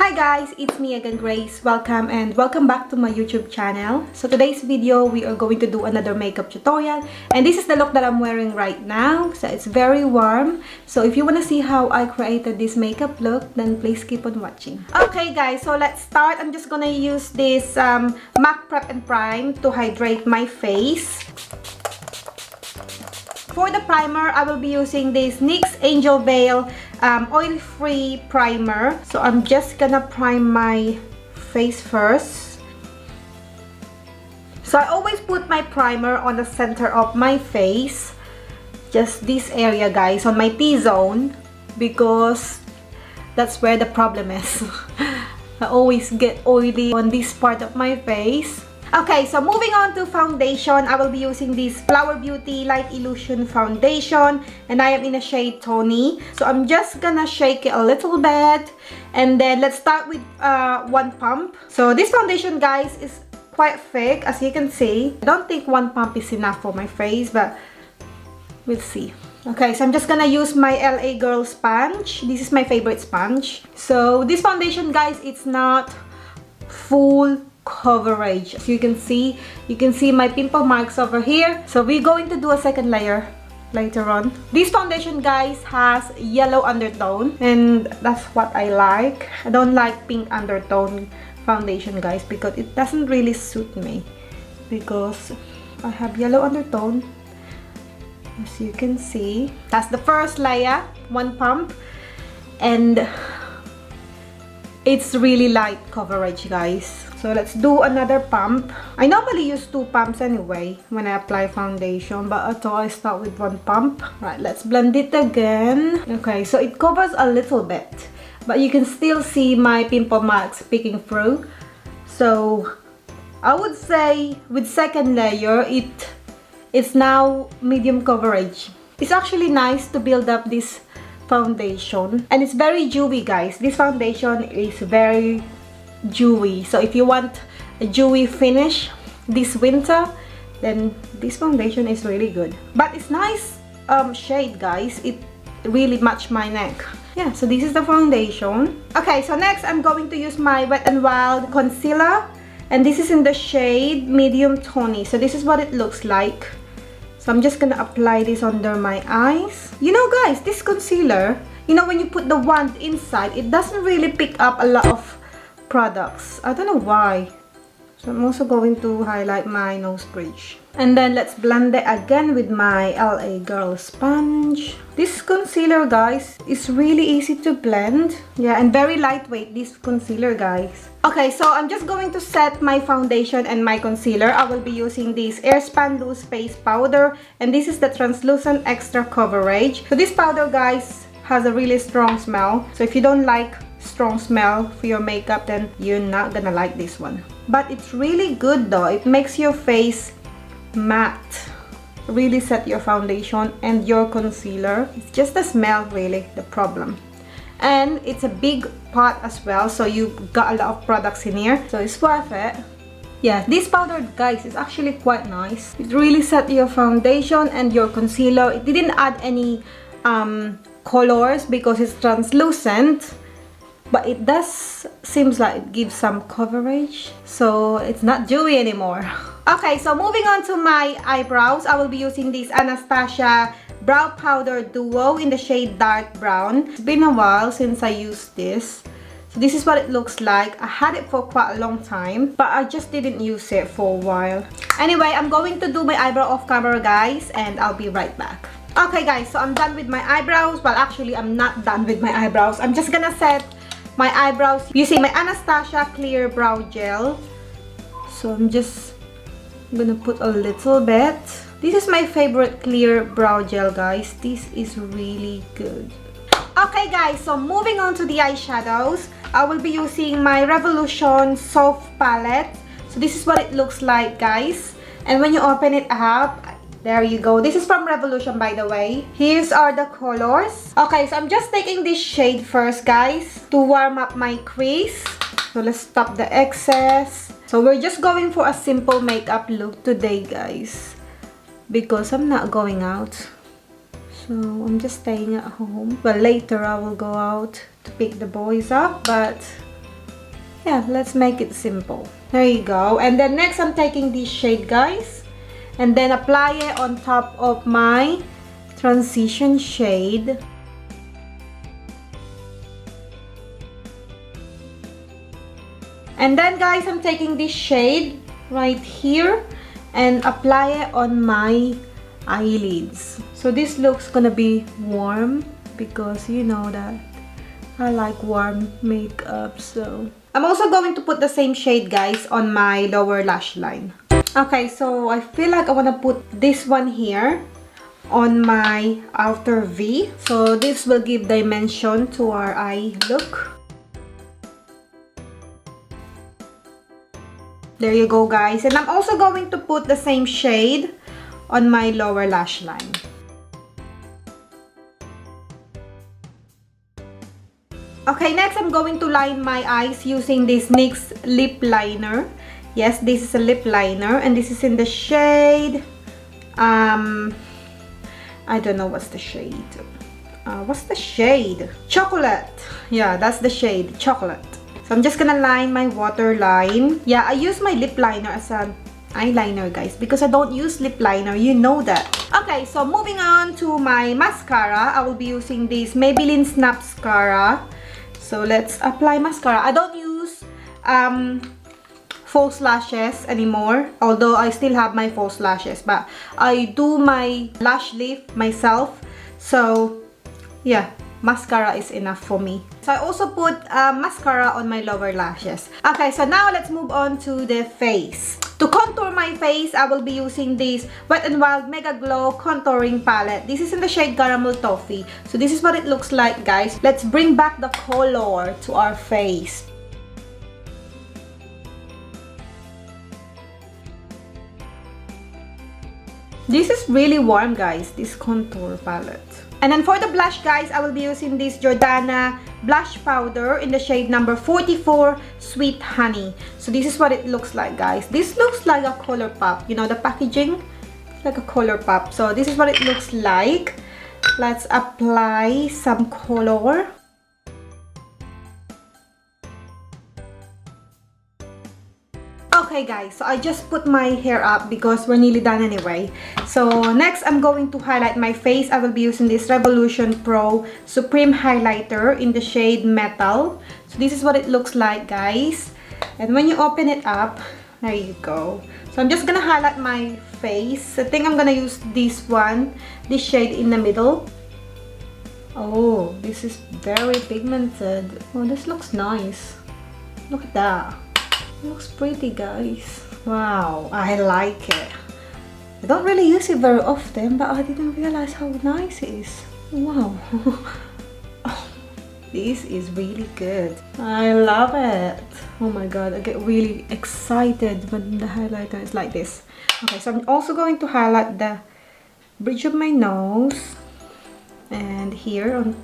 Hi guys, it's me again, Grace. Welcome and welcome back to my YouTube channel. So today's video, we are going to do another makeup tutorial. And this is the look that I'm wearing right now. So it's very warm. So if you want to see how I created this makeup look, then please keep on watching. Okay guys, so let's start. I'm just gonna use this MAC Prep and Prime to hydrate my face. For the primer, I will be using this NYX Angel Veil oil-free primer. So I'm just gonna prime my face first. So I always put my primer on the center of my face. Just this area, guys, on my T-zone, because that's where the problem is. I always get oily on this part of my face. Okay, so moving on to foundation, I will be using this Flower Beauty Light Illusion Foundation, and I am in a shade Tawny. So I'm just gonna shake it a little bit, and then let's start with one pump. So this foundation, guys, is quite thick, as you can see. I don't think one pump is enough for my face, but we'll see. Okay, so I'm just gonna use my LA Girl sponge. This is my favorite sponge. So this foundation, guys, it's not full coverage. As you can see my pimple marks over here. So we're going to do a second layer later on. This foundation, guys, has yellow undertone, and that's what I like. I don't like pink undertone foundation, guys, because it doesn't really suit me, because I have yellow undertone. As you can see, that's the first layer, one pump, and it's really light coverage, guys. So let's do another pump. I normally use two pumps anyway when I apply foundation, but I thought I start with one pump. Right, let's blend it again. Okay, so it covers a little bit, but you can still see my pimple marks peeking through. So I would say with second layer, it's now medium coverage. It's actually nice to build up this foundation, and it's very dewy, guys. This foundation is very dewy, so if you want a dewy finish this winter, then this foundation is really good. But it's nice shade, guys. It really matched my neck. Yeah, so this is the foundation. Okay, so next I'm going to use my Wet n Wild concealer, and this is in the shade medium tawny. So this is what it looks like. So I'm just gonna apply this under my eyes. You know, guys, this concealer, you know, when you put the wand inside, it doesn't really pick up a lot of products. I don't know why. So I'm also going to highlight my nose bridge. And then let's blend it again with my LA Girl sponge. This concealer, guys, is really easy to blend. Yeah, and very lightweight, this concealer, guys. Okay, so I'm just going to set my foundation and my concealer. I will be using this Airspun Loose Face Powder, and this is the Translucent Extra Coverage. So this powder, guys, has a really strong smell. So if you don't like strong smell for your makeup, then you're not gonna like this one. But it's really good though. It makes your face matte. Really set your foundation and your concealer. It's just the smell, really, the problem. And it's a big pot as well, so you got a lot of products in here, so it's worth it. Yeah, this powder, guys, is actually quite nice. It really set your foundation and your concealer. It didn't add any colors because it's translucent, but it does seems like it gives some coverage, so it's not dewy anymore. Okay, so moving on to my eyebrows, I will be using this Anastasia Brow Powder Duo in the shade Dark Brown. It's been a while since I used this. So this is what it looks like. I had it for quite a long time, but I just didn't use it for a while. Anyway, I'm going to do my eyebrow off camera, guys, and I'll be right back. Okay, guys, so I'm done with my eyebrows. Well, actually, I'm not done with my eyebrows. I'm just gonna set my eyebrows using my Anastasia Clear Brow Gel. So I'm just gonna put a little bit. This is my favorite clear brow gel, guys. This is really good. Okay, guys, so moving on to the eyeshadows, I will be using my Revolution Soph palette. So this is what it looks like, guys. And when you open it up, there you go. This is from Revolution, by the way. Here's are the colors. Okay, so I'm just taking this shade first, guys, to warm up my crease. So let's stop the excess. So we're just going for a simple makeup look today, guys, because I'm not going out. So I'm just staying at home. Well, later I will go out to pick the boys up, but yeah, let's make it simple. There you go. And then next I'm taking this shade, guys, and then apply it on top of my transition shade. And then guys, I'm taking this shade right here and apply it on my eyelids. So this looks gonna be warm because you know that I like warm makeup. So I'm also going to put the same shade, guys, on my lower lash line. Okay, so I feel like I want to put this one here on my outer V. So this will give dimension to our eye look. There you go, guys. And I'm also going to put the same shade on my lower lash line. Okay, next I'm going to line my eyes using this NYX lip liner. Yes, this is a lip liner and this is in the shade I don't know what's the shade. What's the shade? Chocolate. Yeah, that's the shade, chocolate. So I'm just gonna line my waterline. Yeah, I use my lip liner as an eyeliner, guys, because I don't use lip liner, you know that. Okay, so moving on to my mascara, I will be using this Maybelline Snapscara. So let's apply mascara. I don't use false lashes anymore, although I still have my false lashes, but I do my lash lift myself. So yeah, mascara is enough for me. So I also put mascara on my lower lashes. Okay, so now let's move on to the face. To contour my face, I will be using this Wet n Wild Mega Glow Contouring Palette. This is in the shade Caramel Toffee. So this is what it looks like, guys. Let's bring back the color to our face. This is really warm, guys, this contour palette. And then for the blush, guys, I will be using this Jordana blush powder in the shade number 44, Sweet Honey. So this is what it looks like, guys. This looks like a color pop. You know, the packaging? It's like a color pop. So this is what it looks like. Let's apply some color. Okay, guys, so I just put my hair up because we're nearly done anyway. So next, I'm going to highlight my face. I will be using this Revolution Pro Supreme Highlighter in the shade Metal. So this is what it looks like, guys. And when you open it up, there you go. So I'm just gonna highlight my face. I think I'm gonna use this one, this shade in the middle. Oh, this is very pigmented. Oh, this looks nice. Look at that. It looks pretty, guys. Wow, I like it. I don't really use it very often, but I didn't realize how nice it is. Wow. Oh, this is really good. I love it. Oh my god, I get really excited when the highlighter is like this. Okay, so I'm also going to highlight the bridge of my nose and here on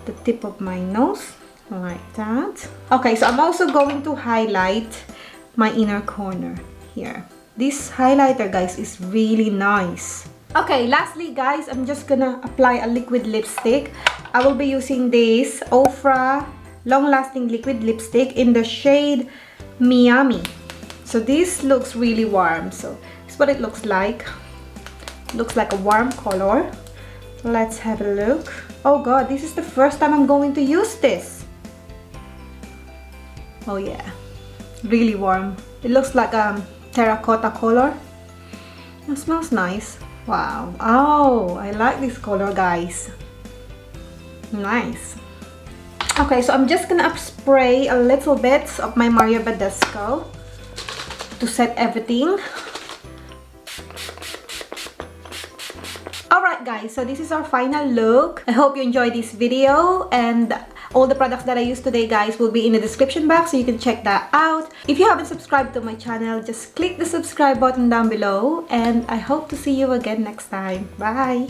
the tip of my nose. Like that. Okay, so I'm also going to highlight my inner corner here. This highlighter, guys, is really nice. Okay, lastly, guys, I'm just gonna apply a liquid lipstick. I will be using this OFRA long-lasting liquid lipstick in the shade Miami. So this looks really warm. So this is what it looks like. It looks like a warm color. Let's have a look. Oh god, this is the first time I'm going to use this. Oh yeah, really warm. It looks like a terracotta color. It smells nice. Wow. Oh, I like this color, guys. Nice. Okay, so I'm just gonna spray a little bit of my Mario Badescu to set everything. Alright, guys, so this is our final look. I hope you enjoyed this video, and all the products that I used today, guys, will be in the description box, so you can check that out. If you haven't subscribed to my channel, just click the subscribe button down below, and I hope to see you again next time. Bye!